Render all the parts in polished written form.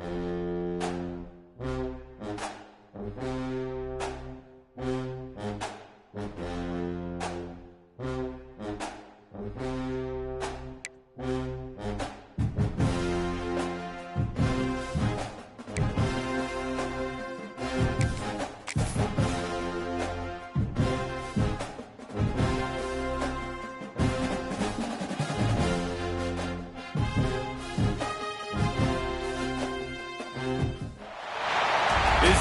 Is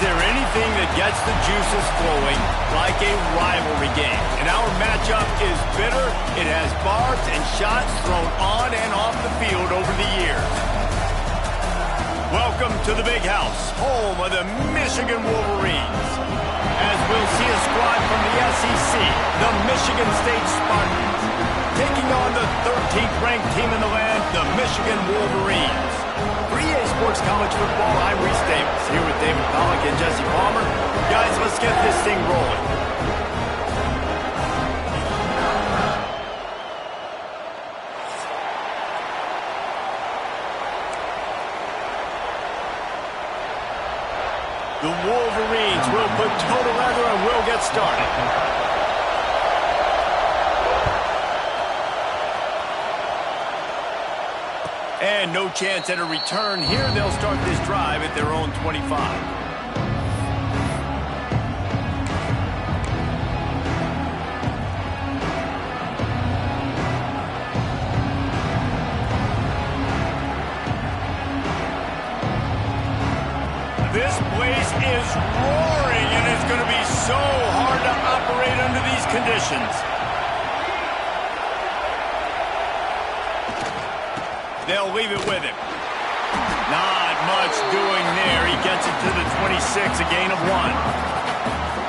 there anything that gets the juices flowing like a rivalry game? And our matchup is bitter. It has barbs and shots thrown on and off the field over the years. Welcome to the Big House, home of the Michigan Wolverines. As we'll see a squad from the SEC, the Michigan State Spartans, taking on the 13th ranked team in the land, the Michigan Wolverines. For EA Sports College Football, I'm Reese Davis, here with David Pollack and Jesse Palmer. Guys, let's get this thing rolling. The Wolverines will put toe to leather and we'll get started. And no chance at a return here. They'll start this drive at their own 25. This place is roaring, and it's going to be so hard to operate under these conditions. They'll leave it with him. Not much doing there. He gets it to the 26, a gain of 1.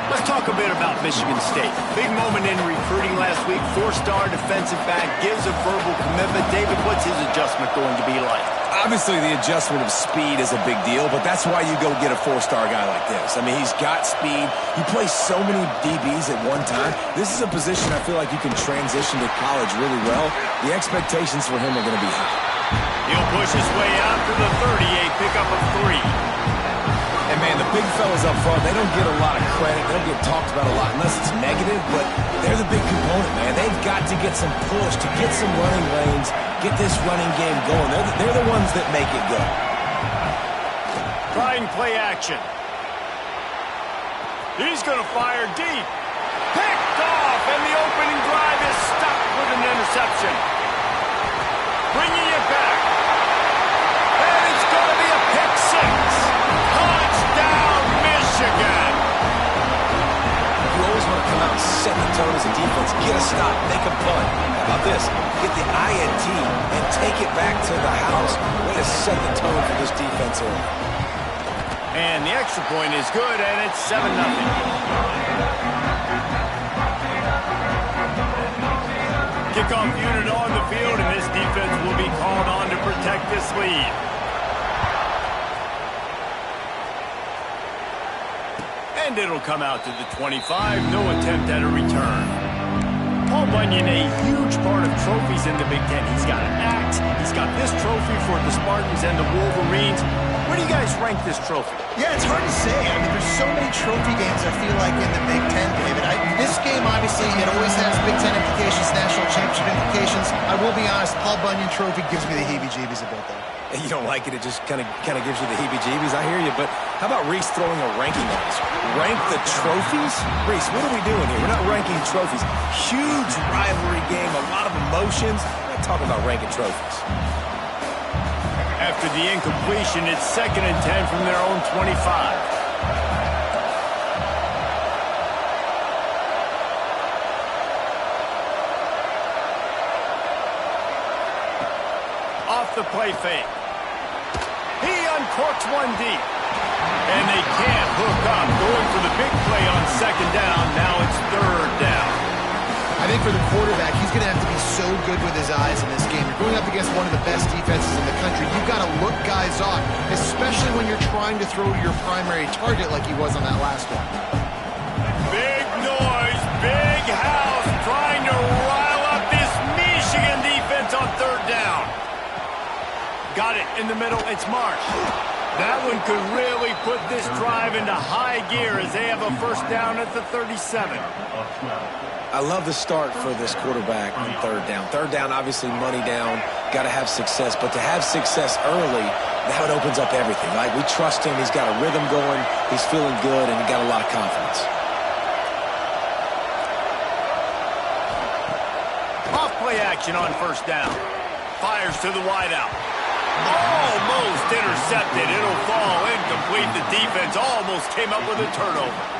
Let's talk a bit about Michigan State. Big moment in recruiting last week. 4-star defensive back gives a verbal commitment. David, what's his adjustment going to be like? Obviously, the adjustment of speed is a big deal, but that's why you go get a 4-star guy like this. I mean, he's got speed. He plays so many DBs at one time. This is a position I feel like you can transition to college really well. The expectations for him are going to be high. He'll push his way out to the 38, pickup of 3. And, man, the big fellas up front, they don't get a lot of credit. They don't get talked about a lot unless it's negative, but they're the big component, man. They've got to get some push, to get some running lanes, get this running game going. They're the ones that make it go. Trying play action. He's going to fire deep. Picked off, and the opening drive is stopped with an interception. Bringing it back. And it's going to be a pick 6. Touchdown, Michigan. You always want to come out and set the tone as a defense. Get a stop, make a punt. How about this? Get the INT and take it back to the house. Way to set the tone for this defense early. And the extra point is good, and it's 7-0. Kickoff unit on the field, and this defense will be called on to protect this lead. And it'll come out to the 25. No attempt at a return. Paul Bunyan, a huge part of trophies in the Big Ten. He's got an axe. He's got this trophy for the Spartans and the Wolverines. Where do you guys rank this trophy? Yeah, it's hard to say. I mean, there's so many trophy games, I feel like, in the Big Ten, David. This game, obviously, it always has Big Ten implications, national championship implications. I will be honest, Paul Bunyan Trophy gives me the heebie-jeebies a bit, though. You don't like it, it just kind of gives you the heebie-jeebies. I hear you, but how about Reese throwing a ranking on us? Rank the trophies? Reese, what are we doing here? We're not ranking trophies. Huge rivalry game, a lot of emotions. We're not talking about ranking trophies. After the incompletion, it's 2nd and 10 from their own 25. Off the play fake. He uncorks one deep. And they can't hook up. Going for the big play on 2nd down. Now it's 3rd down. I think for the quarterback, he's going to have to be so good with his eyes in this game. You're going up against one of the best defenses in the country. You've got to look guys off, especially when you're trying to throw to your primary target like he was on that last one. Big noise, big house, trying to rile up this Michigan defense on 3rd down. Got it in the middle. It's Marsh. That one could really put this drive into high gear as they have a first down at the 37. I love the start for this quarterback on third down. Third down, obviously money down, got to have success. But to have success early, now it opens up everything. Like, we trust him. He's got a rhythm going. He's feeling good, and he got a lot of confidence. Off-play action on first down. Fires to the wideout. Almost intercepted. It'll fall incomplete. The defense almost came up with a turnover.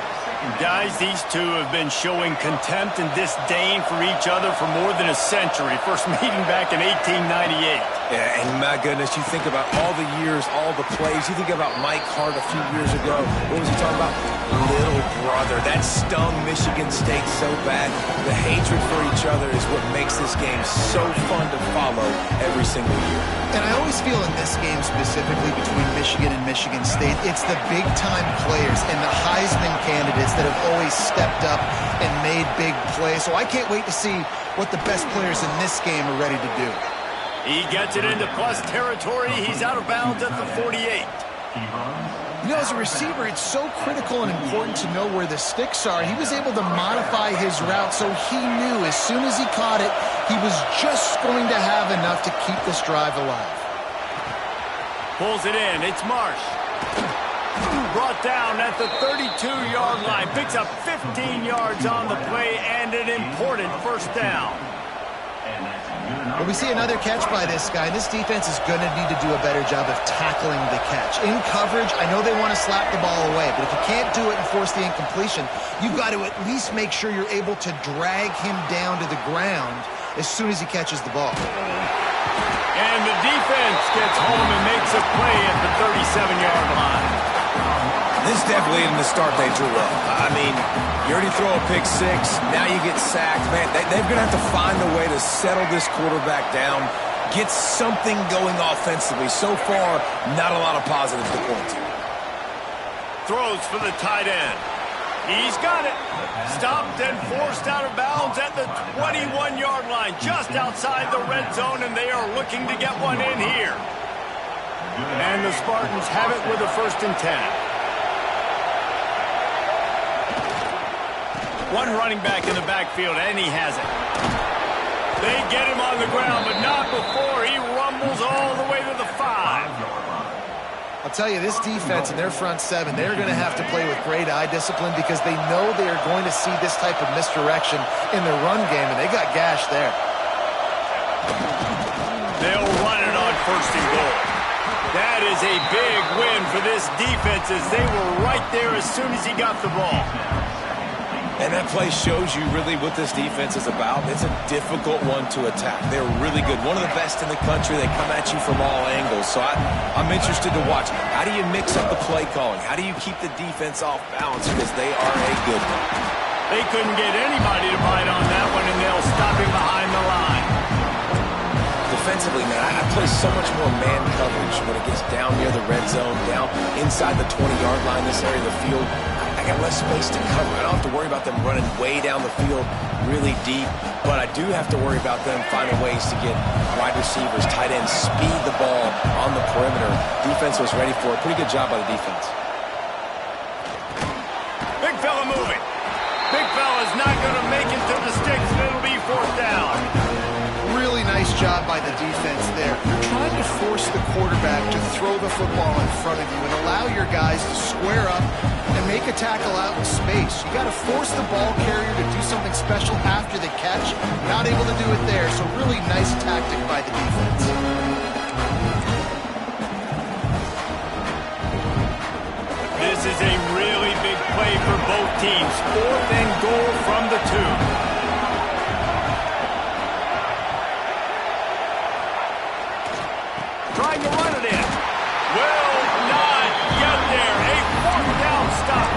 Guys, these two have been showing contempt and disdain for each other for more than a century. First meeting back in 1898. Yeah, and my goodness, you think about all the years, all the plays. You think about Mike Hart a few years ago. What was he talking about? Little brother. That stung Michigan State so bad. The hatred for each other is what makes this game so fun to follow every single year. And I always feel in this game specifically between Michigan and Michigan State, it's the big-time players and the Heisman candidates that have always stepped up and made big plays. So I can't wait to see what the best players in this game are ready to do. He gets it into plus territory. He's out of bounds at the 48. You know, as a receiver, it's so critical and important to know where the sticks are. He was able to modify his route so he knew as soon as he caught it, he was just going to have enough to keep this drive alive. Pulls it in. It's Marsh. Brought down at the 32-yard line. Picks up 15 yards on the play and an important first down. When we see another catch by this guy, this defense is going to need to do a better job of tackling the catch. In coverage, I know they want to slap the ball away, but if you can't do it and force the incompletion, you've got to at least make sure you're able to drag him down to the ground as soon as he catches the ball. And the defense gets home and makes a play at the 37-yard line. This definitely isn't the start they drew up. I mean, you already throw a pick six, now you get sacked. Man, they're going to have to find a way to settle this quarterback down, get something going offensively. So far, not a lot of positives to point to. Throws for the tight end. He's got it. Stopped and forced out of bounds at the 21-yard line, just outside the red zone, and they are looking to get one in here. And the Spartans have it with a 1st and 10. One running back in the backfield, and he has it. They get him on the ground, but not before he rumbles all the way to the 5. I'll tell you, this defense and their front seven, they're going to have to play with great eye discipline because they know they are going to see this type of misdirection in the run game, and they got gashed there. They'll run it on 1st and goal. That is a big win for this defense as they were right there as soon as he got the ball. And that play shows you really what this defense is about. It's a difficult one to attack. They're really good. One of the best in the country. They come at you from all angles. So I'm interested to watch. How do you mix up the play calling? How do you keep the defense off balance? Because they are a good one. They couldn't get anybody to bite on that one, and they'll stop him behind the line. Defensively, man, I play so much more man coverage when it gets down near the red zone, down inside the 20-yard line, this area of the field. I got less space to cover. I don't have to worry about them running way down the field really deep, but I do have to worry about them finding ways to get wide receivers, tight ends, speed the ball on the perimeter. Defense was ready for it. Pretty good job by the defense. Big fella moving. Big fella's not going to make it to the sticks, and it'll be 4th down. Really nice job by the defense there. You're trying to force the quarterback to throw the football in front of you and allow your guys to square up and make a tackle out in space. You got to force the ball carrier to do something special after the catch. Not able to do it there, so really nice tactic by the defense. This is a really big play for both teams. 4th and goal from the 2. Trying to run it in. Will not get there. A 4th down stop.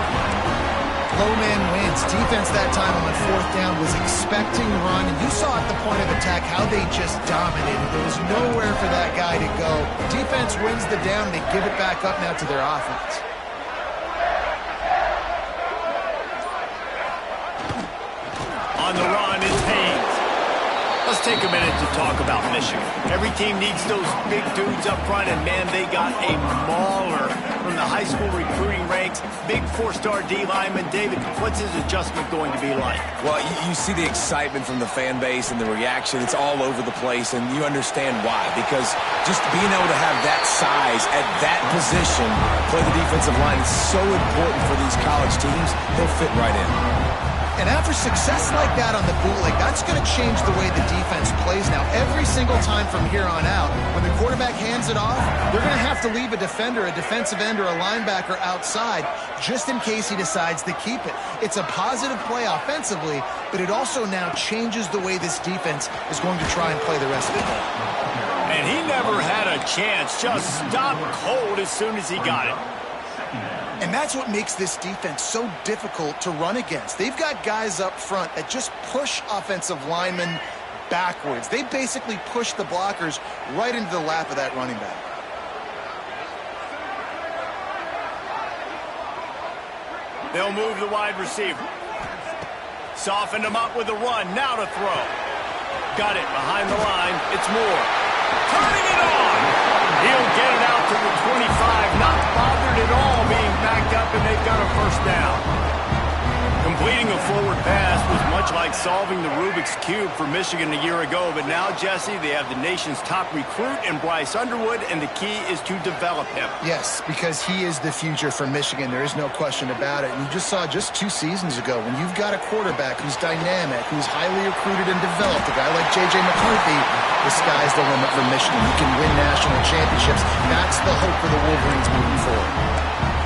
Low man wins. Defense that time on the 4th down was expecting run. And you saw at the point of attack how they just dominated. There was nowhere for that guy to go. Defense wins the down. They give it back up now to their offense. On the run is Haynes. Let's take a minute to talk about Michigan. Every team needs those big dudes up front, and man, they got a mauler school recruiting ranks, big four-star D lineman. David, what's his adjustment going to be like? Well, you see the excitement from the fan base and the reaction. It's all over the place, and you understand why. Because just being able to have that size at that position, play the defensive line, is so important for these college teams. He'll fit right in. And after success like that on the bootleg, that's going to change the way the defense plays now. Every single time from here on out, when the quarterback hands it off, they're going to have to leave a defender, a defensive end, or a linebacker outside just in case he decides to keep it. It's a positive play offensively, but it also now changes the way this defense is going to try and play the rest of the game. And he never had a chance. Just stopped cold as soon as he got it. And that's what makes this defense so difficult to run against. They've got guys up front that just push offensive linemen backwards. They basically push the blockers right into the lap of that running back. They'll move the wide receiver. Softened him up with a run. Now to throw. Got it behind the line. It's Moore. Turning it on. He'll get it out to the 25. Not bothered at all being backed up, and they've got a first down. Completing a forward pass was much like solving the Rubik's Cube for Michigan a year ago, but now, Jesse, they have the nation's top recruit in Bryce Underwood, and the key is to develop him. Yes, because he is the future for Michigan. There is no question about it. And you just saw just 2 seasons ago, when you've got a quarterback who's dynamic, who's highly recruited and developed, a guy like J.J. McCarthy, the sky's the limit for Michigan. You can win national championships. That's the hope for the Wolverines moving forward.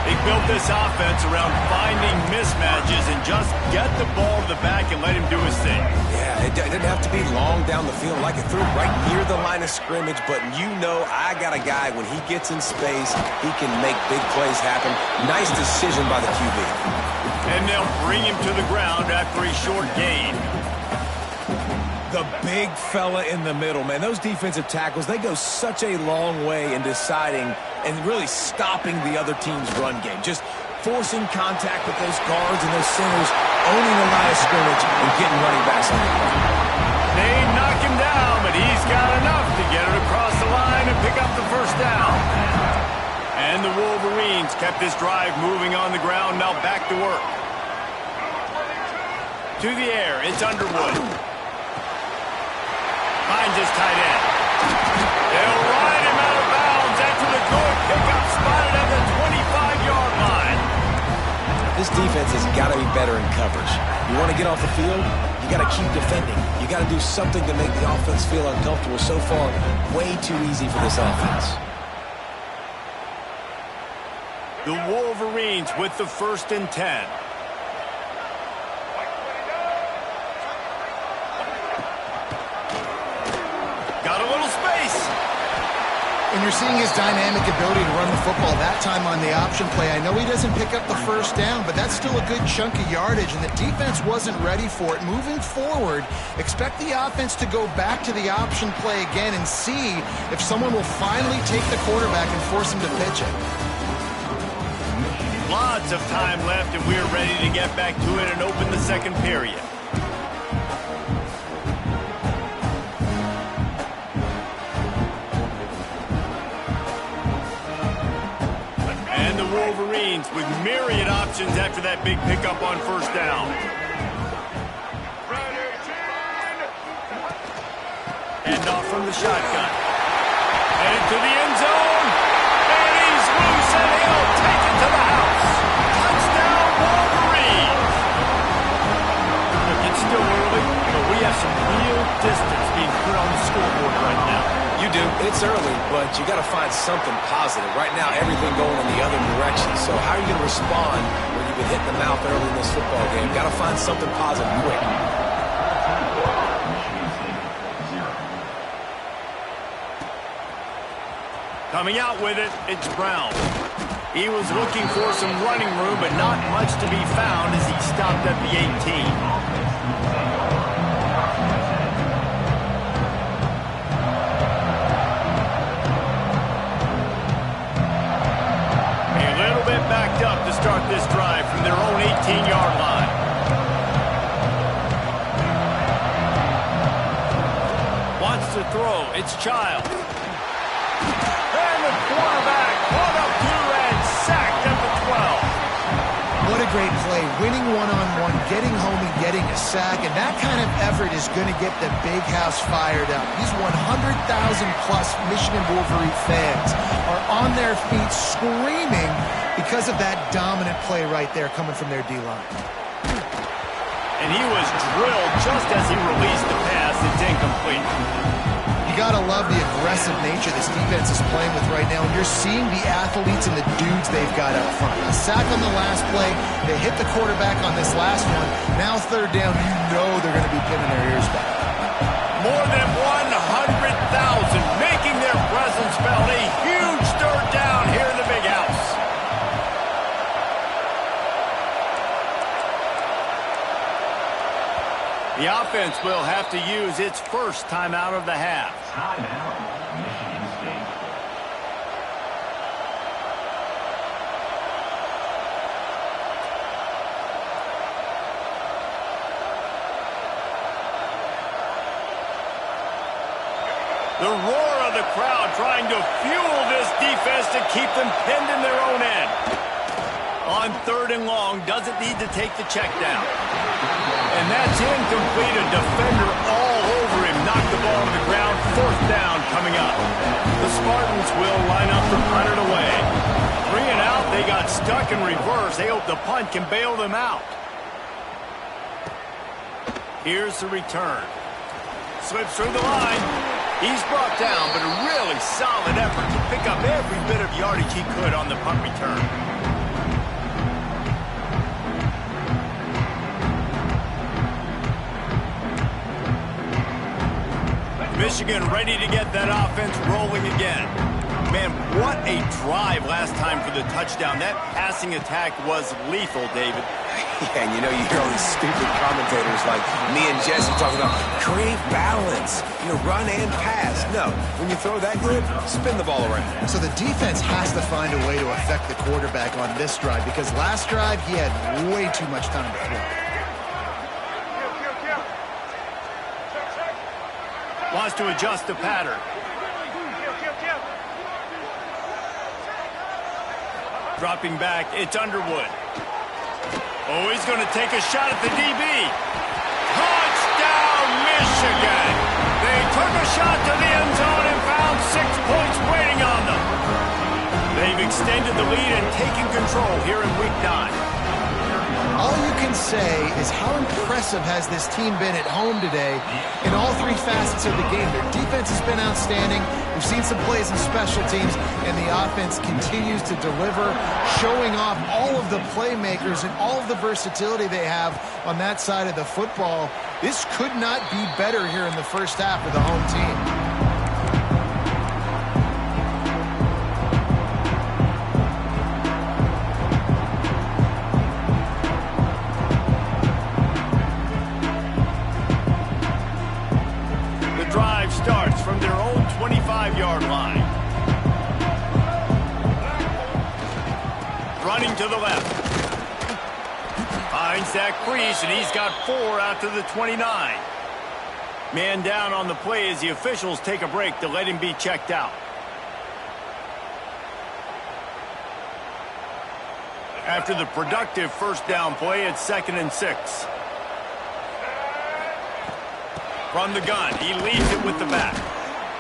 They built this offense around finding mismatches and just get the ball to the back and let him do his thing. Yeah, it didn't have to be long down the field. Like it threw right near the line of scrimmage, but you know I got a guy, when he gets in space, he can make big plays happen. Nice decision by the QB. And they'll bring him to the ground after a short gain. The big fella in the middle, man. Those defensive tackles, they go such a long way in deciding and really stopping the other team's run game. Just forcing contact with those guards and those centers, owning the line of scrimmage, and getting running backs on the ground. They knock him down, but he's got enough to get it across the line and pick up the first down. And the Wolverines kept this drive moving on the ground, now back to work. To the air, it's Underwood. Finds his tight end. They'll ride him out of bounds after the good pickup spotted at the 25-yard line. This defense has got to be better in coverage. You want to get off the field, you got to keep defending. You got to do something to make the offense feel uncomfortable. So far, way too easy for this offense. The Wolverines with the 1st and 10. Got a little space. And you're seeing his dynamic ability to run the football that time on the option play. I know he doesn't pick up the first down, but that's still a good chunk of yardage, and the defense wasn't ready for it. Moving forward, expect the offense to go back to the option play again and see if someone will finally take the quarterback and force him to pitch it. Lots of time left, and we're ready to get back to it and open the second period. Wolverines with myriad options after that big pickup on first down. Hand off from the shotgun. Headed to the end zone. And he's loose, and he'll take it to the house. Touchdown, Wolverines. Look, it's still early, but we have some real distance being put on the scoreboard right now. You do. It's early, but you got to find something positive. Right now, everything going in the other direction. So how are you going to respond when you've been hit in the mouth early in this football game? Got to find something positive quick. Coming out with it, it's Brown. He was looking for some running room, but not much to be found as he stopped at the 18. Backed up to start this drive from their own 18-yard line. Wants to throw. It's Child. And the quarterback caught up to and sacked at the great play, winning one-on-one, getting home and getting a sack, and that kind of effort is going to get the big house fired up. These 100,000-plus Michigan Wolverine fans are on their feet screaming because of that dominant play right there coming from their D-line. And he was drilled just as he released the pass. It's incomplete. You got to love the aggressive nature this defense is playing with right now, and you're seeing the athletes and the dudes they've got up front. A sack on the last play. They hit the quarterback on this last one. Now third down, you know they're going to be pinning their ears back. More than 100,000 making their presence felt. A huge third down here in the big house. The offense will have to use its first timeout of the half. Timeout, Michigan State. The roar of the crowd trying to fuel this defense to keep them pinned in their own end. On third and long, doesn't need to take the check down. And that's incomplete. A defender all over him. Knocked the ball to the ground. Fourth down coming up. The Spartans will line up to punt it away. 3 and out. They got stuck in reverse. They hope the punt can bail them out. Here's the return. Slips through the line. He's brought down, but a really solid effort to pick up every bit of yardage he could on the punt return. Michigan ready to get that offense rolling again. Man, what a drive last time for the touchdown. That passing attack was lethal, David. Yeah, and you know, you hear all these stupid commentators like me and Jesse talking about create balance, run and pass. No, when you throw that good, spin the ball around. So the defense has to find a way to affect the quarterback on this drive, because last drive he had way too much time to throw. Wants to adjust the pattern. Dropping back, it's Underwood. Oh, he's going to take a shot at the DB. Touchdown, Michigan! They took a shot to the end zone and found 6 points waiting on them. They've extended the lead and taken control here in Week 9. All you can say is how impressive has this team been at home today in all 3 facets of the game. Their defense has been outstanding. We've seen some plays in special teams, and the offense continues to deliver, showing off all of the playmakers and all of the versatility they have on that side of the football. This could not be better here in the first half of the home team. Starts from their own 25-yard line. Running to the left. Finds that crease, and he's got 4 out to the 29. Man down on the play as the officials take a break to let him be checked out. After the productive first down play, it's 2nd and 6. From the gun, he leaves it with the back.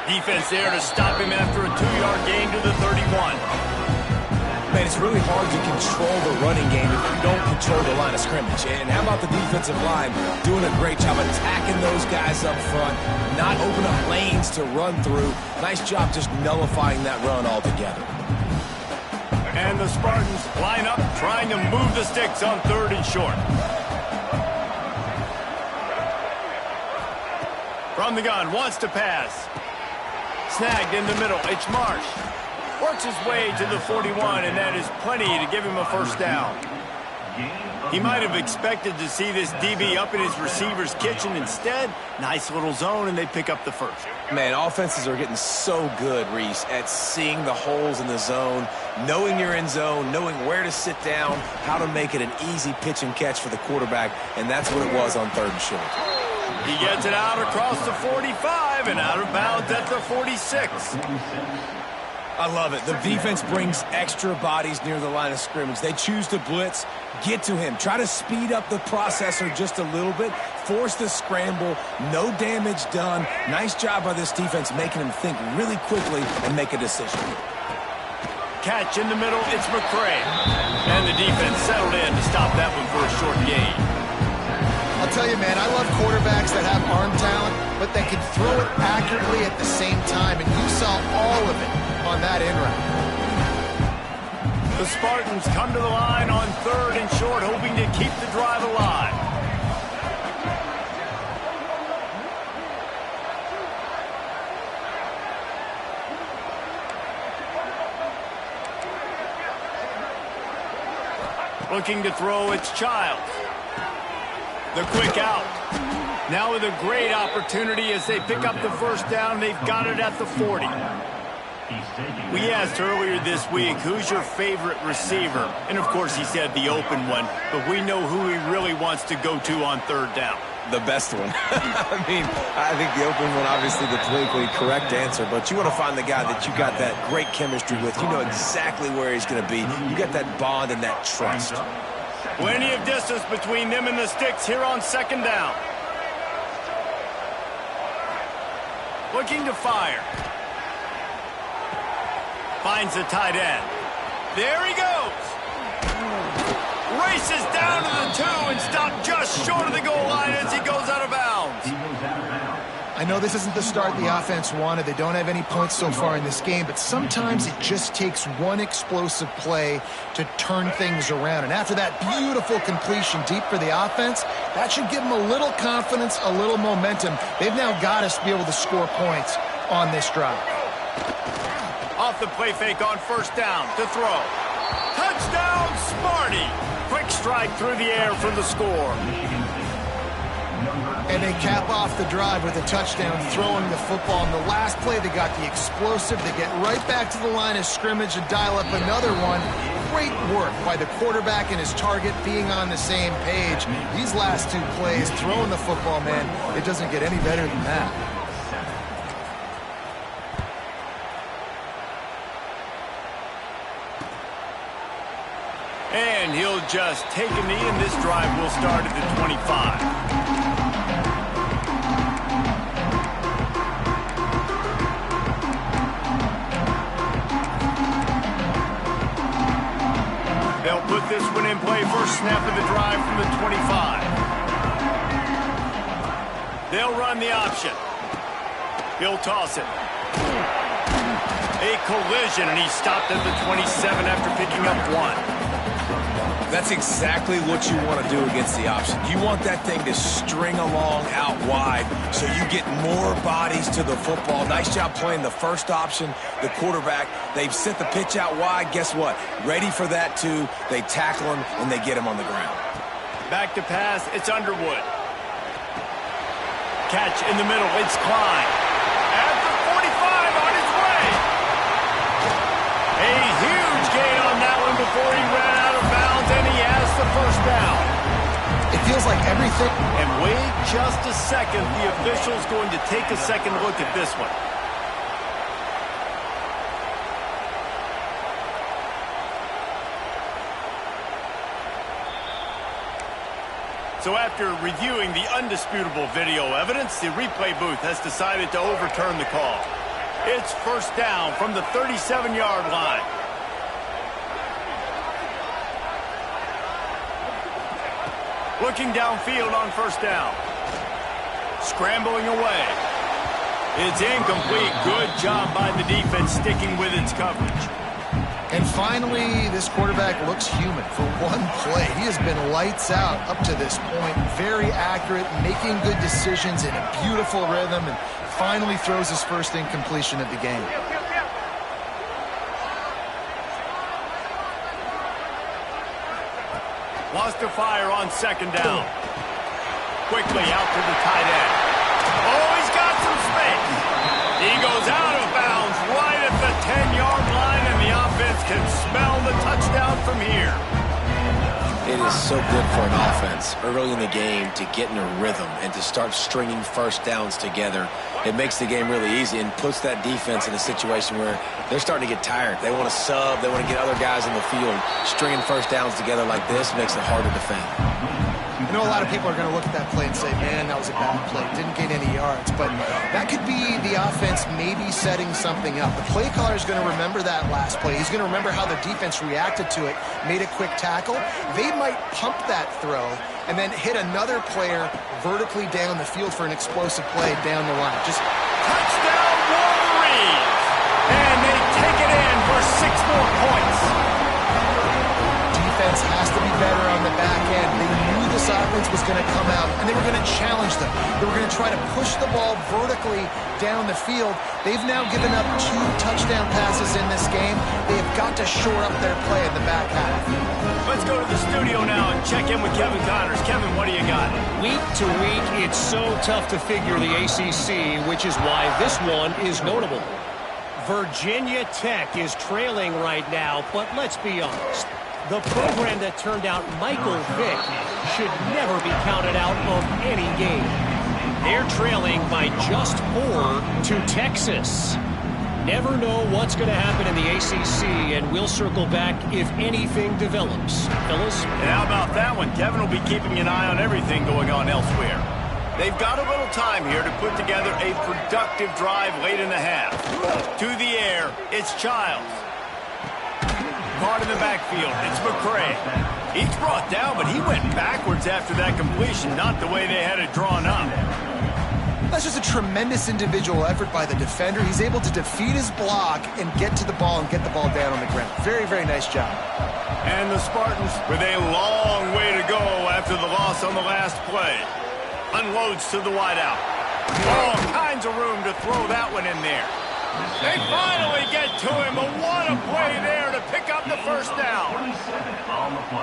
Defense there to stop him after a 2-yard gain to the 31. Man, it's really hard to control the running game if you don't control the line of scrimmage. And how about the defensive line doing a great job attacking those guys up front, not open up lanes to run through. Nice job just nullifying that run altogether. And the Spartans line up, trying to move the sticks on 3rd and short. From the gun, wants to pass. Snagged in the middle, it's Marsh. Works his way to the 41, and that is plenty to give him a first down. He might have expected to see this DB up in his receiver's kitchen. Instead, nice little zone, and they pick up the first. Man, offenses are getting so good, Reese, at seeing the holes in the zone, knowing you're in zone, knowing where to sit down, how to make it an easy pitch and catch for the quarterback, and that's what it was on 3rd and short. He gets it out across the 45 and out of bounds at the 46. I love it. The defense brings extra bodies near the line of scrimmage. They choose to blitz, get to him, try to speed up the processor just a little bit, force the scramble, no damage done. Nice job by this defense making him think really quickly and make a decision. Catch in the middle, it's McCray. And the defense settled in to stop that one for a short gain. I'll tell you, man, I love quarterbacks that have arm talent, but that can throw it accurately at the same time, and you saw all of it on that in route. The Spartans come to the line on 3rd and short, hoping to keep the drive alive. Looking to throw, it's Childs. The quick out. Now with a great opportunity as they pick up the first down. They've got it at the 40. We asked earlier this week, who's your favorite receiver? And, of course, he said the open one. But we know who he really wants to go to on 3rd down. The best one. I mean, I think the open one, obviously the politically correct answer, but you want to find the guy that you got that great chemistry with. You know exactly where he's going to be. You got that bond and that trust. Plenty of distance between them and the sticks here on 2nd down. Looking to fire. Finds the tight end. There he goes. Races down to the 2 and stopped just short of the goal line as he goes out of bounds. I know this isn't the start the offense wanted. They don't have any points so far in this game, but sometimes it just takes one explosive play to turn things around. And after that beautiful completion deep for the offense, that should give them a little confidence, a little momentum. They've now got us to be able to score points on this drive. Off the play fake on 1st down to throw. Touchdown, Sparty! Quick strike through the air for the score. And they cap off the drive with a touchdown, throwing the football. In the last play, they got the explosive. They get right back to the line of scrimmage and dial up another one. Great work by the quarterback and his target being on the same page. These last 2 plays, throwing the football, man, it doesn't get any better than that. And he'll just take a knee, and this drive will start at the 25. They'll put this one in play. First snap of the drive from the 25. They'll run the option. He'll toss it. A collision, and he stopped at the 27 after picking up 1. That's exactly what you want to do against the option. You want that thing to string along out wide so you get more bodies to the football. Nice job playing the first option, the quarterback. They've sent the pitch out wide. Guess what? Ready for that, too. They tackle him, and they get him on the ground. Back to pass. It's Underwood. Catch in the middle. It's Klein. At the 45 on his way. A huge gain on that one before he ran out of bounds, and he has the first down. It feels like everything... And wait just a second. The official's going to take a second look at this one. So after reviewing the undisputable video evidence, the replay booth has decided to overturn the call. It's 1st down from the 37-yard line. Looking downfield on 1st down. Scrambling away. It's incomplete. Good job by the defense sticking with its coverage. And finally, this quarterback looks human for one play. He has been lights out up to this point. Very accurate, making good decisions in a beautiful rhythm, and finally throws his first incompletion of the game. Lost to fire on 2nd down. Quickly out to the tight end. Oh, he's got some space. He goes out of bounds right at the 10-yard line, and the offense can smell the touchdown from here. It is so good for an offense early in the game to get in a rhythm and to start stringing first downs together. It makes the game really easy and puts that defense in a situation where they're starting to get tired. They want to sub. They want to get other guys in the field. Stringing first downs together like this makes it hard to defend. I know a lot of people are going to look at that play and say, man, that was a bad play. Didn't gain any yards. But that could be the offense maybe setting something up. The play caller is going to remember that last play. He's going to remember how the defense reacted to it, made a quick tackle. They might pump that throw and then hit another player vertically down the field for an explosive play down the line. Just touchdown Wolverines! And they take it in for 6 more points. Defense has to be better on the back end. They knew this offense was going to come out, and they were going to challenge them. They were going to try to push the ball vertically down the field. They've now given up 2 touchdown passes in this game. They have got to shore up their play in the back half. Let's go to the studio now and check in with Kevin Connors. Kevin, what do you got? Week to week, it's so tough to figure the ACC, which is why this one is notable. Virginia Tech is trailing right now, but let's be honest. The program that turned out Michael Vick should never be counted out of any game. They're trailing by just 4 to Texas. Never know what's going to happen in the ACC, and we'll circle back if anything develops. Fellas? And how about that one? Kevin will be keeping an eye on everything going on elsewhere. They've got a little time here to put together a productive drive late in the half. To the air, it's Childs. Caught in the backfield, it's McCray. He's brought down, but he went backwards after that completion, not the way they had it drawn up. That's just a tremendous individual effort by the defender. He's able to defeat his block and get to the ball and get the ball down on the ground. Very, very nice job. And the Spartans with a long way to go after the loss on the last play. Unloads to the wideout. All kinds of room to throw that one in there. They finally get to him, but what a play there to pick up the first down.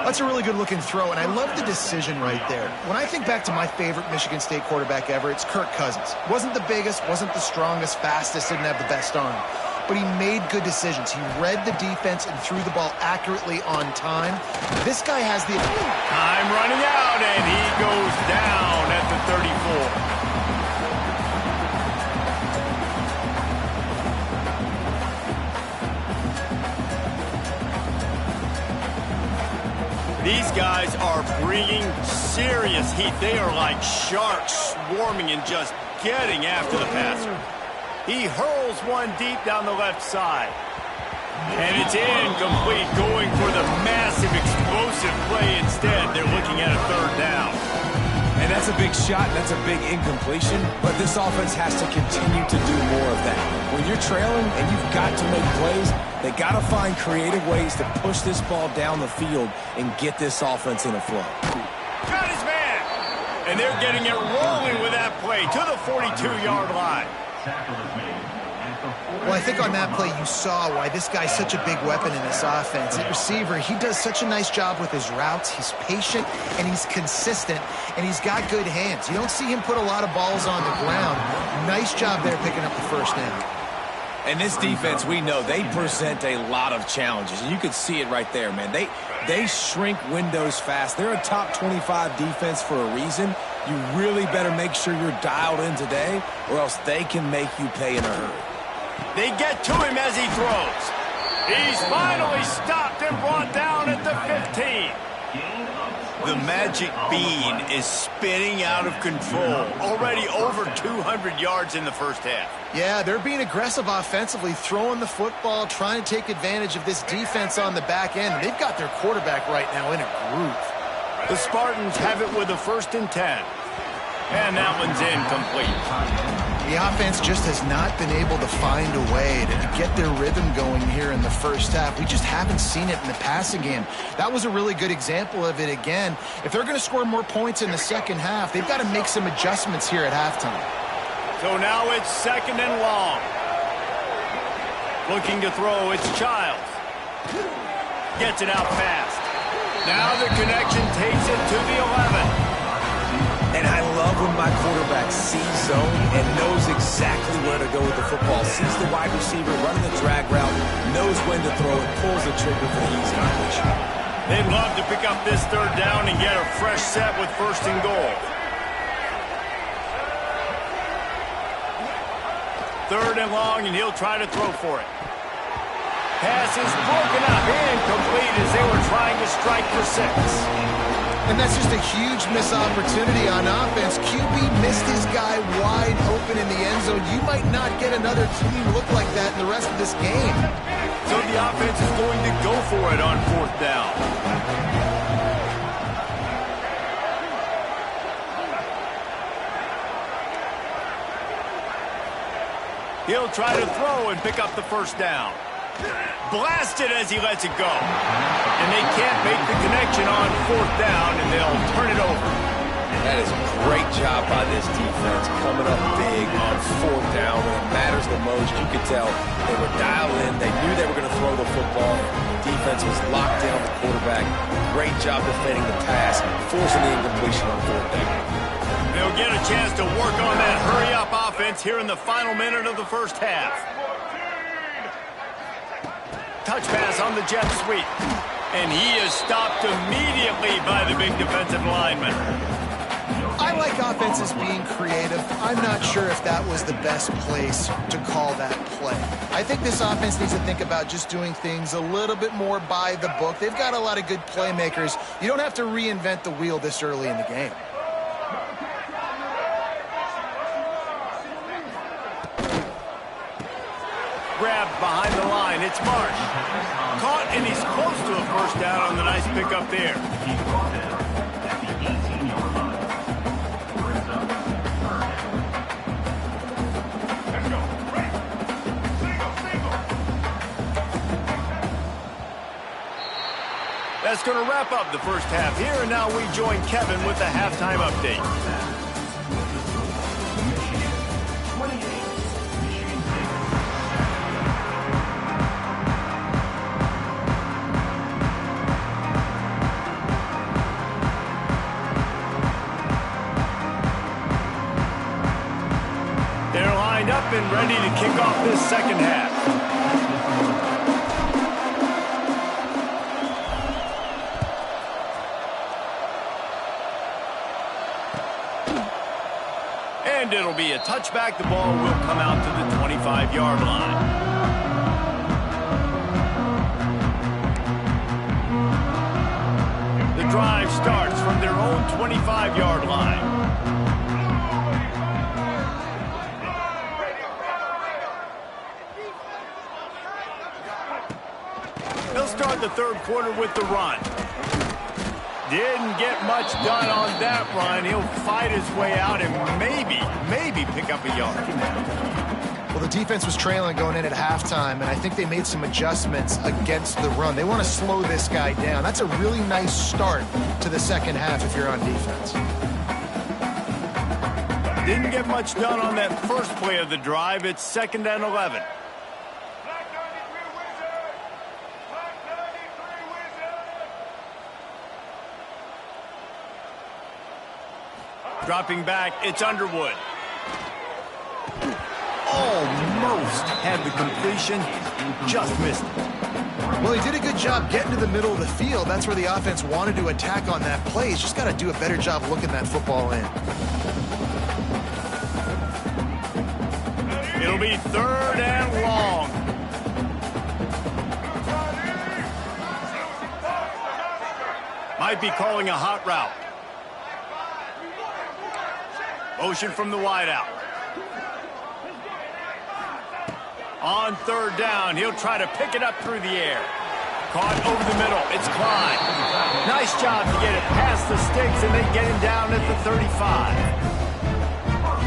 That's a really good-looking throw, and I love the decision right there. When I think back to my favorite Michigan State quarterback ever, it's Kirk Cousins. Wasn't the biggest, wasn't the strongest, fastest, didn't have the best arm. But he made good decisions. He read the defense and threw the ball accurately on time. This guy has the... Time running out, and he goes down at the 34. These guys are bringing serious heat. They are like sharks swarming and just getting after the passer. He hurls one deep down the left side. And it's incomplete, going for the massive explosive play instead. They're looking at a 3rd down. And that's a big shot, and that's a big incompletion, but this offense has to continue to do more of that. When you're trailing and you've got to make plays, they got to find creative ways to push this ball down the field and get this offense in a flow. Got his man! And they're getting it rolling with that play to the 42-yard line. Well, I think on that play you saw why this guy's such a big weapon in this offense. At receiver, he does such a nice job with his routes. He's patient, and he's consistent, and he's got good hands. You don't see him put a lot of balls on the ground. Nice job there picking up the first down. And this defense, we know, they present a lot of challenges. And you can see it right there, man. They shrink windows fast. They're a top 25 defense for a reason. You really better make sure you're dialed in today, or else they can make you pay in a hurry. They get to him as he throws. He's finally stopped and brought down at the 15. The magic bean is spinning out of control. Already over 200 yards in the first half. Yeah, they're being aggressive offensively, throwing the football, trying to take advantage of this defense on the back end. They've got their quarterback right now in a groove. The Spartans have it with a 1st and 10. And that one's incomplete. The offense just has not been able to find a way to get their rhythm going here in the first half. We just haven't seen it in the passing game. That was a really good example of it again. If they're going to score more points in the second half, they've got to make some adjustments here at halftime. So now it's 2nd and long. Looking to throw, it's Childs. Gets it out fast. Now the connection takes it to the 11. And I love when my quarterback sees zone and knows exactly where to go with the football. Sees the wide receiver running the drag route, knows when to throw it, pulls the trigger for the easy completion. They'd love to pick up this third down and get a fresh set with first and goal. Third and long, and he'll try to throw for it. Pass is broken up, incomplete as they were trying to strike for 6. And that's just a huge missed opportunity on offense. QB missed his guy wide open in the end zone. You might not get another team look like that in the rest of this game. So the offense is going to go for it on 4th down. He'll try to throw and pick up the first down. Blasted as he lets it go. And they can't make the connection on 4th down, and they'll turn it over. That is a great job by this defense, coming up big on 4th down when it matters the most. You could tell they were dialed in. They knew they were going to throw the football. Defense was locked down the quarterback. Great job defending the pass, forcing the incompletion on 4th down. They'll get a chance to work on that hurry-up offense here in the final minute of the first half. Touch pass on the jet sweep. And he is stopped immediately by the big defensive lineman. I like offenses being creative. I'm not sure if that was the best place to call that play. I think this offense needs to think about just doing things a little bit more by the book. They've got a lot of good playmakers. You don't have to reinvent the wheel this early in the game. Grabbed behind the line. It's Marsh. Caught, and he's close to a first down on the nice pickup there. That's going to wrap up the first half here, and now we join Kevin with the halftime update. They're lined up and ready to kick off this second half. And it'll be a touchback. The ball will come out to the 25-yard line. The drive starts from their own 25-yard line. They'll start the third quarter with the run. Didn't get much done on that run. He'll fight his way out and maybe pick up a yard. Well, the defense was trailing going in at halftime, and I think they made some adjustments against the run. They want to slow this guy down. That's a really nice start to the second half if you're on defense. Didn't get much done on that first play of the drive. It's 2nd and 11. Dropping back, it's Underwood. Almost had the completion, just missed it. Well, he did a good job getting to the middle of the field. That's where the offense wanted to attack on that play. He's just got to do a better job looking that football in. It'll be 3rd and long. Might be calling a hot route. Motion from the wideout. On 3rd down, he'll try to pick it up through the air. Caught over the middle. It's Klein. Nice job to get it past the sticks, and they get him down at the 35.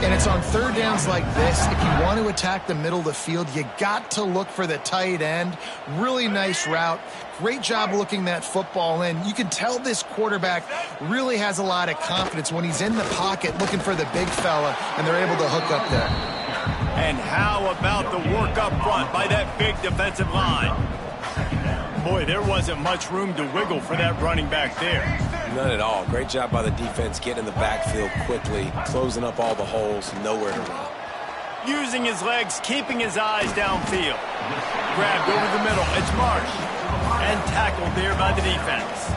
And it's on 3rd downs like this. If you want to attack the middle of the field, you got to look for the tight end. Really nice route. Great job looking that football in. You can tell this quarterback really has a lot of confidence when he's in the pocket looking for the big fella, and they're able to hook up there. And how about the work up front by that big defensive line? Boy, there wasn't much room to wiggle for that running back there. None at all. Great job by the defense getting in the backfield quickly, closing up all the holes, nowhere to run. Using his legs, keeping his eyes downfield. Grabbed over the middle. It's Marsh. and tackled there by the defense.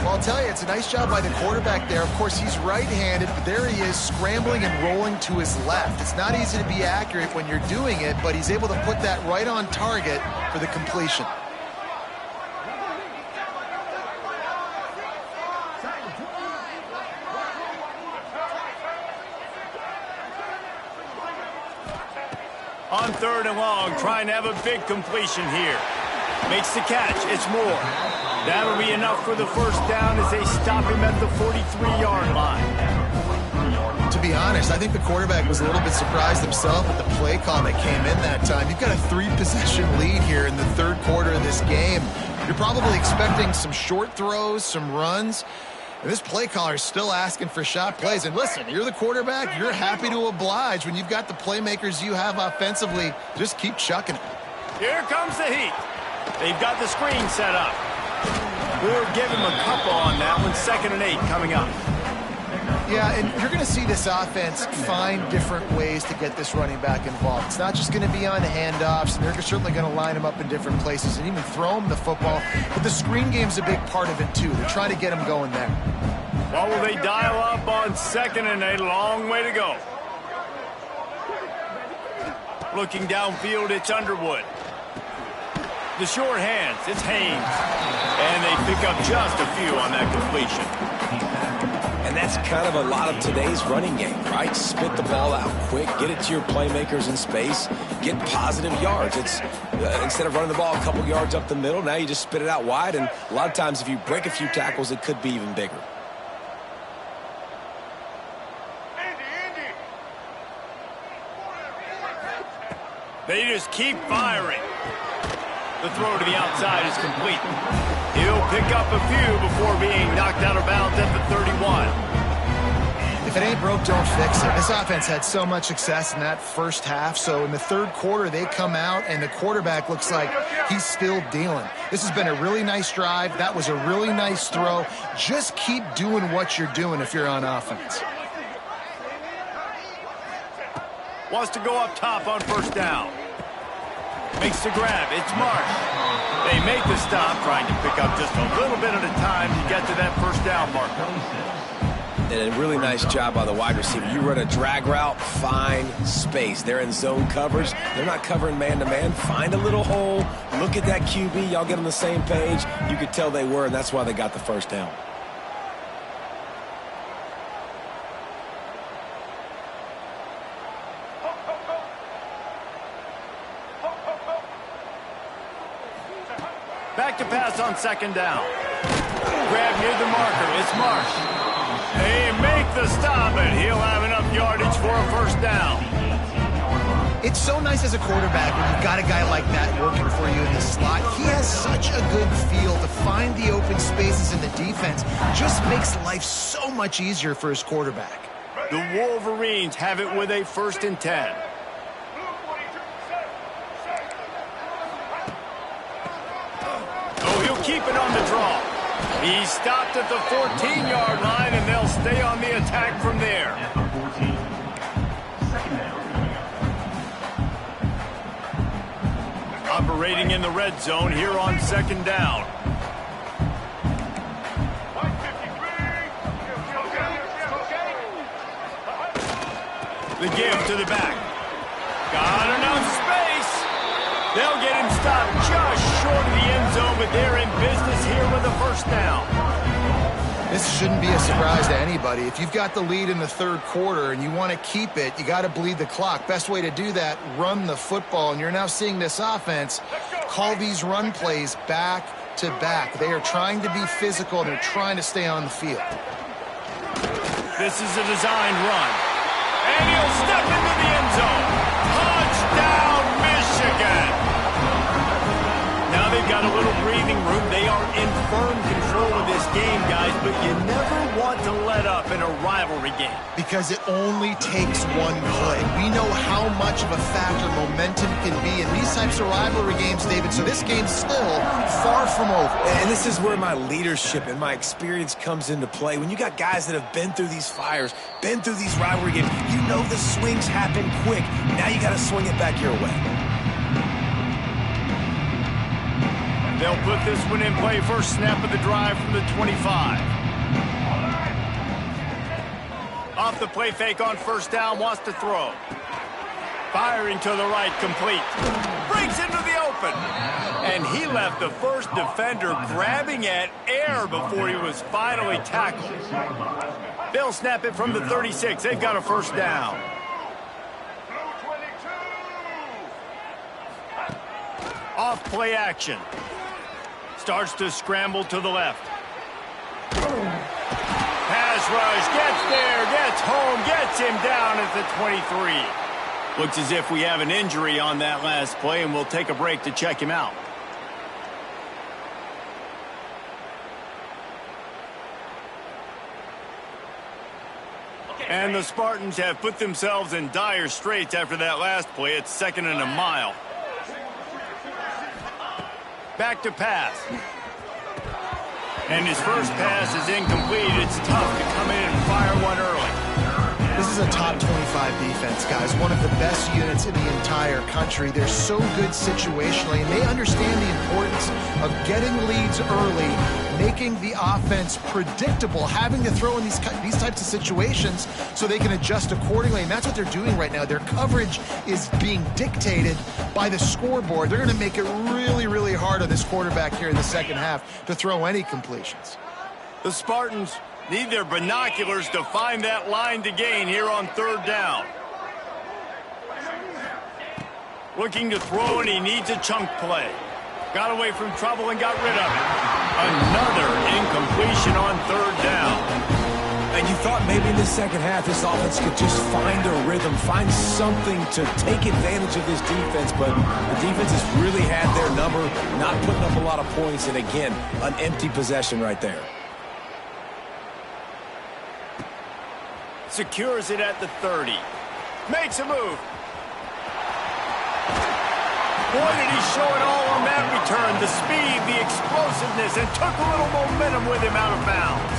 Well, I'll tell you, it's a nice job by the quarterback there. Of course, he's right-handed, but there he is scrambling and rolling to his left. It's not easy to be accurate when you're doing it, but he's able to put that right on target for the completion. On 3rd and long, trying to have a big completion here. Makes the catch. It's Moore. That'll be enough for the first down as they stop him at the 43-yard line. To be honest, I think the quarterback was a little bit surprised himself at the play call that came in that time. You've got a 3-possession lead here in the 3rd quarter of this game. You're probably expecting some short throws, some runs. And this play caller is still asking for shot plays. And listen, you're the quarterback. You're happy to oblige when you've got the playmakers you have offensively. Just keep chucking it. Here comes the heat. They've got the screen set up. We'll give him a couple on that one. 2nd and 8 coming up. Yeah, and you're going to see this offense find different ways to get this running back involved. It's not just going to be on handoffs, and they're certainly going to line him up in different places and even throw him the football. But the screen game's a big part of it, too. They're trying to get him going there. What will they dial up on 2nd and 8? Long way to go. Looking downfield, it's Underwood. The short hands, it's Haynes. And they pick up just a few on that completion. And that's kind of a lot of today's running game, right? Spit the ball out quick, get it to your playmakers in space, get positive yards. It's instead of running the ball a couple yards up the middle, now you just spit it out wide, and a lot of times if you break a few tackles, it could be even bigger. They just keep firing. The throw to the outside is complete. He'll pick up a few before being knocked out of bounds at the 31. If it ain't broke, don't fix it. This offense had so much success in that first half, so in the 3rd quarter, they come out, and the quarterback looks like he's still dealing. This has been a really nice drive. That was a really nice throw. Just keep doing what you're doing if you're on offense. Wants to go up top on 1st down. Makes the grab. It's Marsh. They make the stop, trying to pick up just a little bit at a time to get to that 1st down marker. And a really nice job by the wide receiver. You run a drag route, find space. They're in zone coverage. They're not covering man-to-man. Find a little hole. Look at that QB. Y'all get on the same page. You could tell they were, and that's why they got the 1st down. Back to pass on 2nd down. Grab near the marker. It's Marsh. They make the stop, and he'll have enough yardage for a 1st down. It's so nice as a quarterback when you've got a guy like that working for you in the slot. He has such a good feel to find the open spaces in the defense. Just makes life so much easier for his quarterback. The Wolverines have it with a 1st and 10. Oh, he'll keep it on the draw. He's stopped at the 14-yard line, and they'll stay on the attack from there. Operating in the red zone here on 2nd down. The give to the back. Got enough space. They'll get him stopped just short of the end zone, but they're in business here with a 1st down. This shouldn't be a surprise to anybody. If you've got the lead in the 3rd quarter and you want to keep it, you got to bleed the clock. Best way to do that, run the football. And you're now seeing this offense call these run plays back to back. They are trying to be physical, and they're trying to stay on the field. This is a designed run. And he'll step into the end zone. Touchdown, Michigan! Now they've got a little breathing room. They are in firm control of this game, guys, but you never want to let up in a rivalry game. Because it only takes one play. We know how much of a factor momentum can be in these types of rivalry games, David, so this game's still far from over. And this is where my leadership and my experience comes into play. When you got guys that have been through these fires, been through these rivalry games, you know the swings happen quick. Now you got to swing it back your way. They'll put this one in play. First snap of the drive from the 25. Off the play fake on first down, wants to throw. Firing to the right, complete. Breaks into the open. And he left the first defender grabbing at air before he was finally tackled. They'll snap it from the 36. They've got a first down. Off play action. Starts to scramble to the left. Pass rush, gets there, gets home, gets him down at the 23. Looks as if we have an injury on that last play, and we'll take a break to check him out. And the Spartans have put themselves in dire straits after that last play. It's 2nd and a mile. Back to pass. And his first pass is incomplete. It's tough to come in and fire one early. This is a top 25 defense, guys. One of the best units in the entire country. They're so good situationally, and they understand the importance of getting leads early, making the offense predictable, having to throw in these types of situations so they can adjust accordingly. And that's what they're doing right now. Their coverage is being dictated by the scoreboard. They're going to make it really, really hard on this quarterback here in the second half to throw any completions. The Spartans need their binoculars to find that line to gain here on third down. Looking to throw, and he needs a chunk play. Got away from trouble and got rid of it. Another incompletion on third down. And you thought maybe in the second half this offense could just find a rhythm, find something to take advantage of this defense, but the defense has really had their number, not putting up a lot of points, and again, an empty possession right there. Secures it at the 30. Makes a move. Boy, did he show it all on that return. The speed, the explosiveness, and took a little momentum with him out of bounds.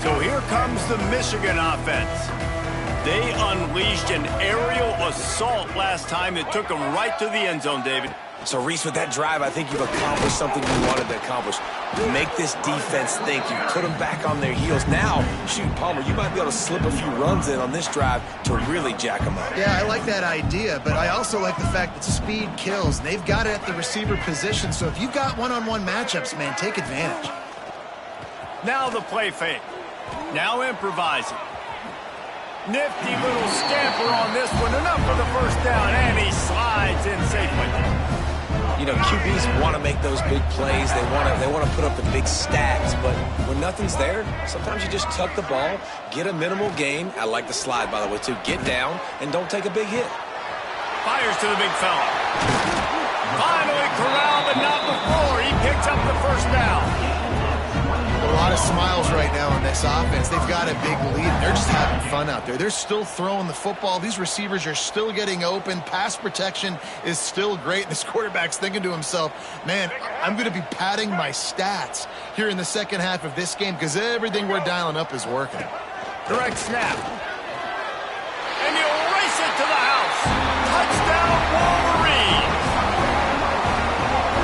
So here comes the Michigan offense. They unleashed an aerial assault last time that took them right to the end zone, David. So, Reese, with that drive, I think you've accomplished something you wanted to accomplish. Make this defense think. You put them back on their heels. Now, shoot, Palmer, you might be able to slip a few runs in on this drive to really jack them up. Yeah, I like that idea, but I also like the fact that speed kills. And they've got it at the receiver position, so if you've got one-on-one matchups, man, take advantage. Now the play fake. Now improvising. Nifty little scamper on this one. Enough for the first down, and he slides in safely. You know, QBs want to make those big plays. They want to put up the big stats, but when nothing's there, sometimes you just tuck the ball, get a minimal gain. I like the slide, by the way, too. Get down and don't take a big hit. Fires to the big fella. Finally corralled, but not before. He picks up the first down. A lot of smiles right now on this offense. They've got a big lead. They're just having fun out there. They're still throwing the football. These receivers are still getting open. Pass protection is still great. This quarterback's thinking to himself, man, I'm going to be padding my stats here in the second half of this game because everything we're dialing up is working. Direct snap. And he'll race it to the house. Touchdown, Wolverines.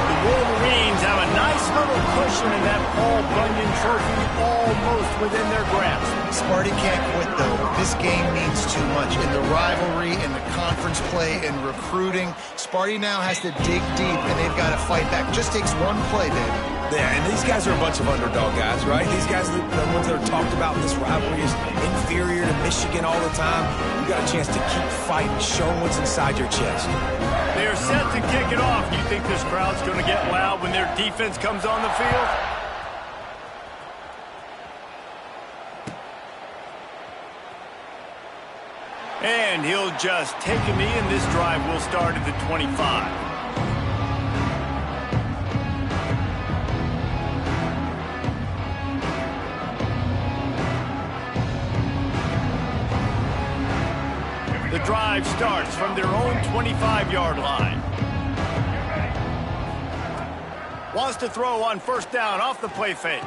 The Wolverines have a nice little cushion in that Paul Bunyan trophy almost within their grasp. Sparty can't quit, though. This game means too much. In the rivalry, in the conference play, in recruiting, Sparty now has to dig deep, and they've got to fight back. Just takes one play, Dave. Yeah, and these guys are a bunch of underdog guys, right? These guys, the ones that are talked about in this rivalry is inferior to Michigan all the time. You got a chance to keep fighting, show what's inside your chest. They are set to kick it off. Do you think this crowd's going to get loud when their defense comes on the field? And he'll just take a knee, and this drive will start at the 25. The drive starts from their own 25-yard line. Wants to throw on first down off the play fake.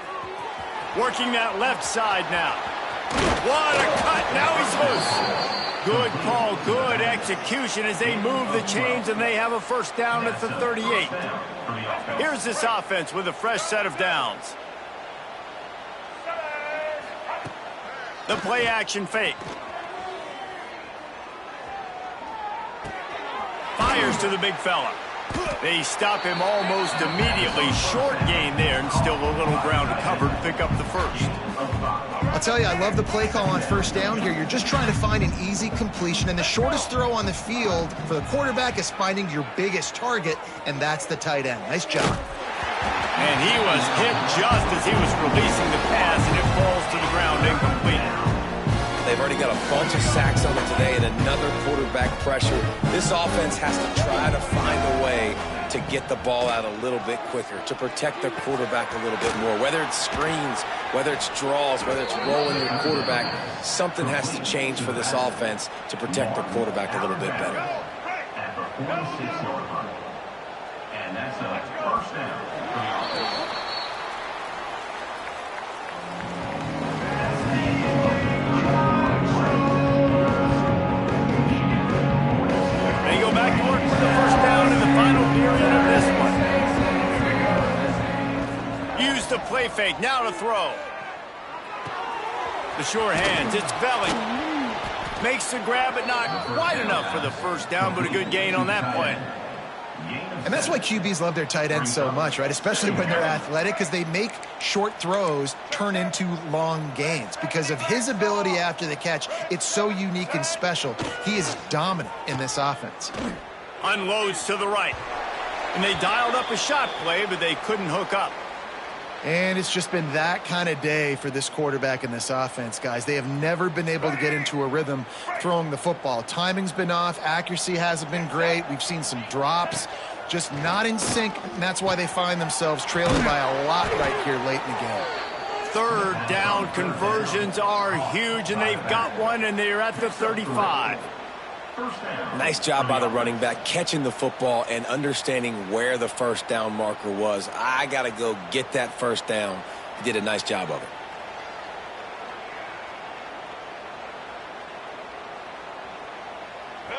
Working that left side now. What a cut. Now he's loose. Good call, good execution as they move the chains and they have a first down at the 38. Here's this offense with a fresh set of downs. The play action fake. Fires to the big fella. They stop him almost immediately. Short gain there and still a little ground to cover to pick up the first. I'll tell you, I love the play call on first down here. You're just trying to find an easy completion, and the shortest throw on the field for the quarterback is finding your biggest target, and that's the tight end. Nice job. And he was hit just as he was releasing the pass, and it falls to the ground incomplete. They've already got a bunch of sacks on it today and another quarterback pressure. This offense has to try to find a way to get the ball out a little bit quicker, to protect the quarterback a little bit more. Whether it's screens, whether it's draws, whether it's rolling your quarterback, something has to change for this offense to protect the quarterback a little bit better. At the 46-yard line. And that's a first down. They go back to work for the first down in the final period of this one. Use the play fake, now to throw. The sure hands, it's Belling. Makes the grab, but not quite enough for the first down, but a good gain on that play. And that's why QBs love their tight ends so much, right? Especially when they're athletic, because they make short throws turn into long gains. Because of his ability after the catch, it's so unique and special. He is dominant in this offense. Unloads to the right. And they dialed up a shot play, but they couldn't hook up. And it's just been that kind of day for this quarterback in this offense, guys. They have never been able to get into a rhythm throwing the football. Timing's been off. Accuracy hasn't been great. We've seen some drops. Just not in sync, and that's why they find themselves trailing by a lot right here late in the game. Third down conversions are huge, and they've got one, and they're at the 35. Nice job by the running back, catching the football and understanding where the first down marker was. I got to go get that first down. He did a nice job of it.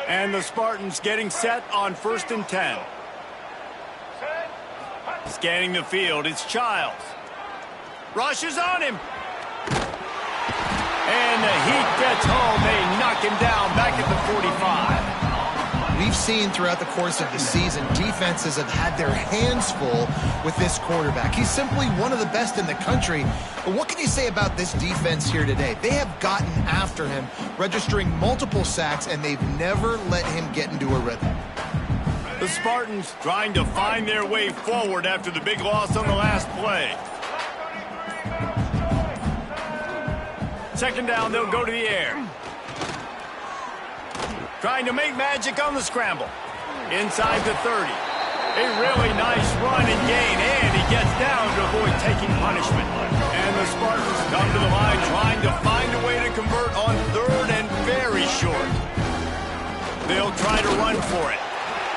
And the Spartans getting set on 1st and 10. Scanning the field, it's Childs. Rushes on him. And the heat gets home. They knock him down back at the 45. We've seen throughout the course of the season, defenses have had their hands full with this quarterback. He's simply one of the best in the country. But what can you say about this defense here today? They have gotten after him, registering multiple sacks, and they've never let him get into a rhythm. The Spartans trying to find their way forward after the big loss on the last play. Second down, they'll go to the air. Trying to make magic on the scramble. Inside the 30. A really nice run and gain, and he gets down to avoid taking punishment. And the Spartans come to the line trying to find a way to convert on 3rd and very short. They'll try to run for it.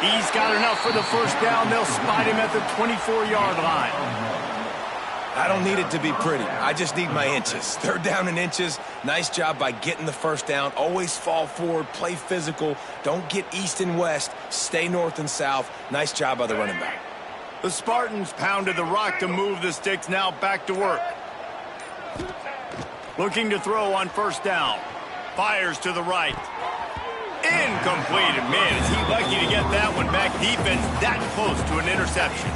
He's got enough for the first down. They'll spot him at the 24-yard line. I don't need it to be pretty. I just need my inches. 3rd down and inches. Nice job by getting the first down. Always fall forward, play physical. Don't get east and west. Stay north and south. Nice job by the running back. The Spartans pounded the rock to move the sticks. Now back to work. Looking to throw on first down. Fires to the right. Incomplete. And man, is he lucky to get that one back. Defense that close to an interception.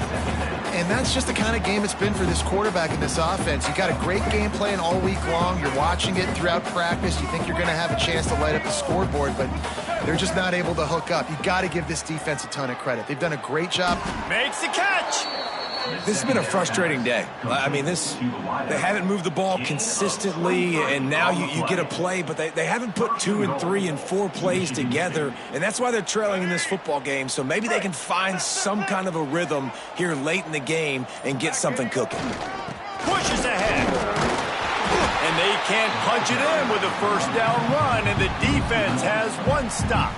And that's just the kind of game it's been for this quarterback in this offense. You got a great game plan all week long. You're watching it throughout practice. You think you're going to have a chance to light up the scoreboard, but they're just not able to hook up. You got to give this defense a ton of credit. They've done a great job. Makes the catch. This has been a frustrating day. I mean, they haven't moved the ball consistently, and now you get a play, but they haven't put 2 and 3 and 4 plays together, and that's why they're trailing in this football game. So maybe they can find some kind of a rhythm here late in the game and get something cooking. Pushes ahead. And they can't punch it in with a first down run, and the defense has one stop.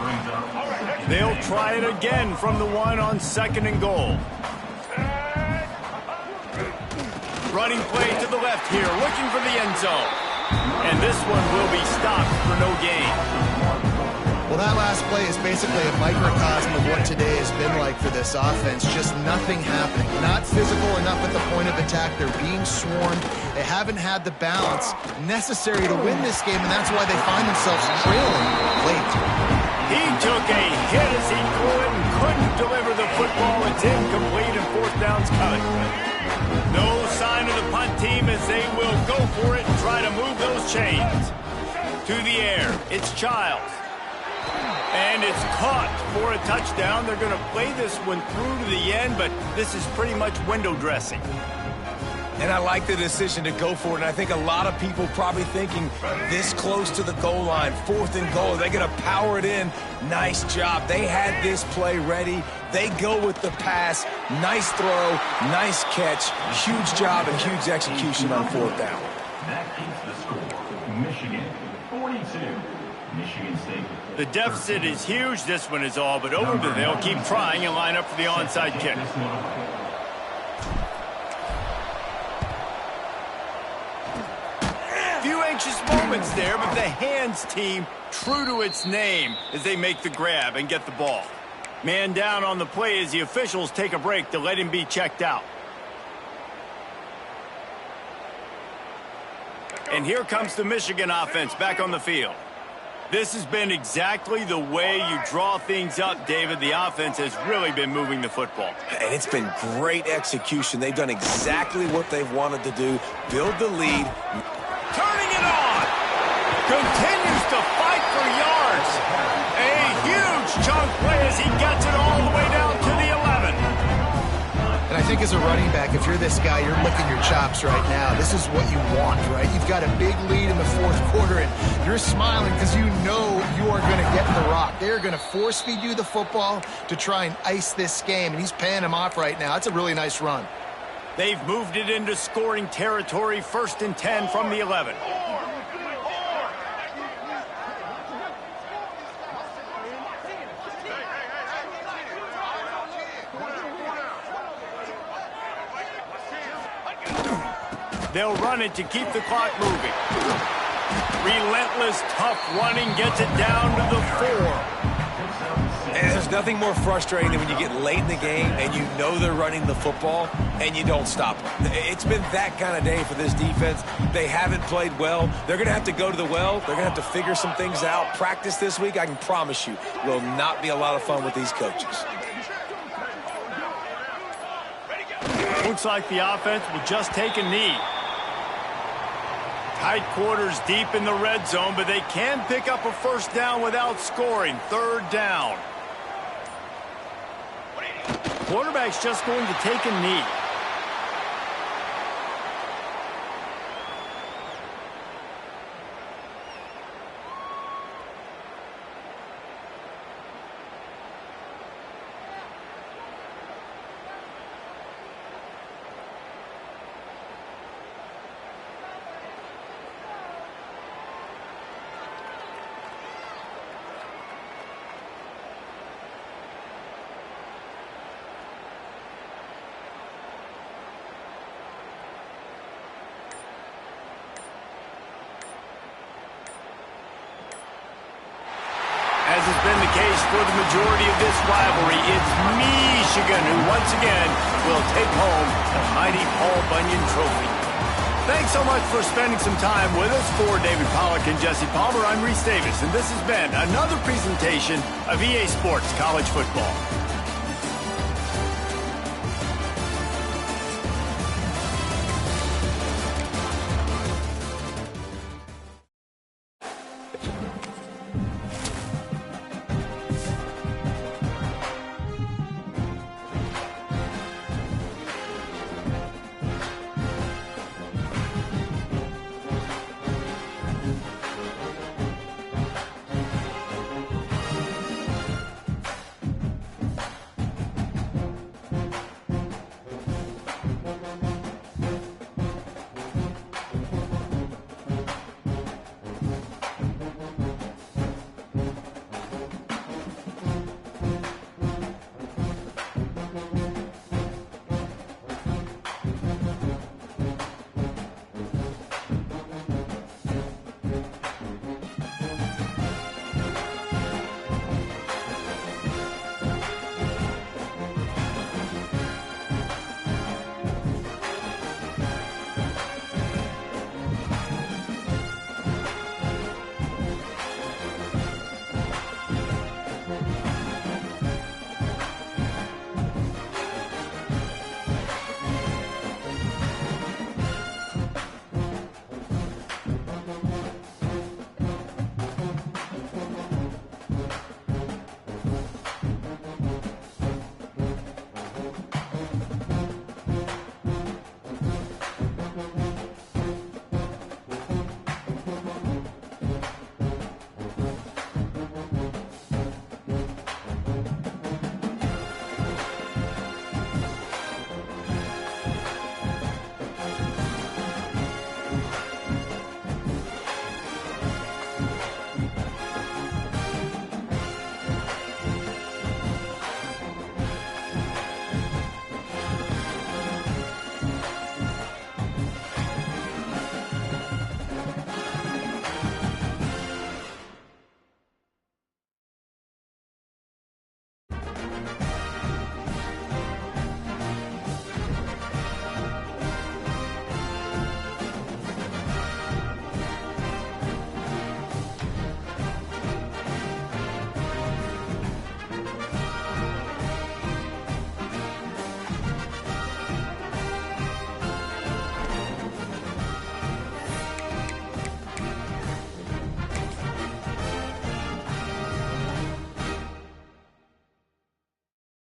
They'll try it again from the 1 on 2nd and goal. Running play to the left here, looking for the end zone. And this one will be stopped for no gain. Well, that last play is basically a microcosm of what today has been like for this offense. Just nothing happening. Not physical enough at the point of attack. They're being swarmed. They haven't had the balance necessary to win this game, and that's why they find themselves trailing late. He took a hit as he threw it and couldn't deliver the football. It's incomplete and fourth down's coming. No sign of the punt team as they will go for it and try to move those chains. To the air, it's Childs. And it's caught for a touchdown. They're going to play this one through to the end, but this is pretty much window dressing. And I like the decision to go for it, and I think a lot of people probably thinking this close to the goal line, 4th and goal, they're going to power it in. Nice job. They had this play ready. They go with the pass. Nice throw, nice catch. Huge job and huge execution on 4th down. That keeps the score. Michigan 42. Michigan State. The deficit is huge. This one is all but over, but they'll keep trying and line up for the onside kick. Few anxious moments there, but the hands team true to its name as they make the grab and get the ball. Man down on the play as the officials take a break to let him be checked out. And here comes the Michigan offense back on the field. This has been exactly the way you draw things up, David. The offense has really been moving the football. And it's been great execution. They've done exactly what they've wanted to do, build the lead. Turning it on. Continues to fight for yards. A huge chunk play as he gets it all the way down to the 11. And I think as a running back, if you're this guy, you're licking your chops right now. This is what you want, right? You've got a big lead in the 4th quarter, and you're smiling because you know you are going to get the rock. They're going to force feed you the football to try and ice this game, and he's paying him off right now. That's a really nice run. They've moved it into scoring territory, 1st and 10 from the 11. They'll run it to keep the clock moving. Relentless, tough running gets it down to the 4. And there's nothing more frustrating than when you get late in the game and you know they're running the football and you don't stop them. It's been that kind of day for this defense. They haven't played well. They're going to have to go to the well. They're going to have to figure some things out. Practice this week, I can promise you, will not be a lot of fun with these coaches. Looks like the offense will just take a knee. Tight quarters deep in the red zone, but they can pick up a 1st down without scoring. 3rd down. Quarterback's just going to take a knee. As has been the case for the majority of this rivalry, it's Michigan who once again will take home the mighty Paul Bunyan Trophy. Thanks so much for spending some time with us. For David Pollack and Jesse Palmer, I'm Reese Davis, and this has been another presentation of EA Sports College Football.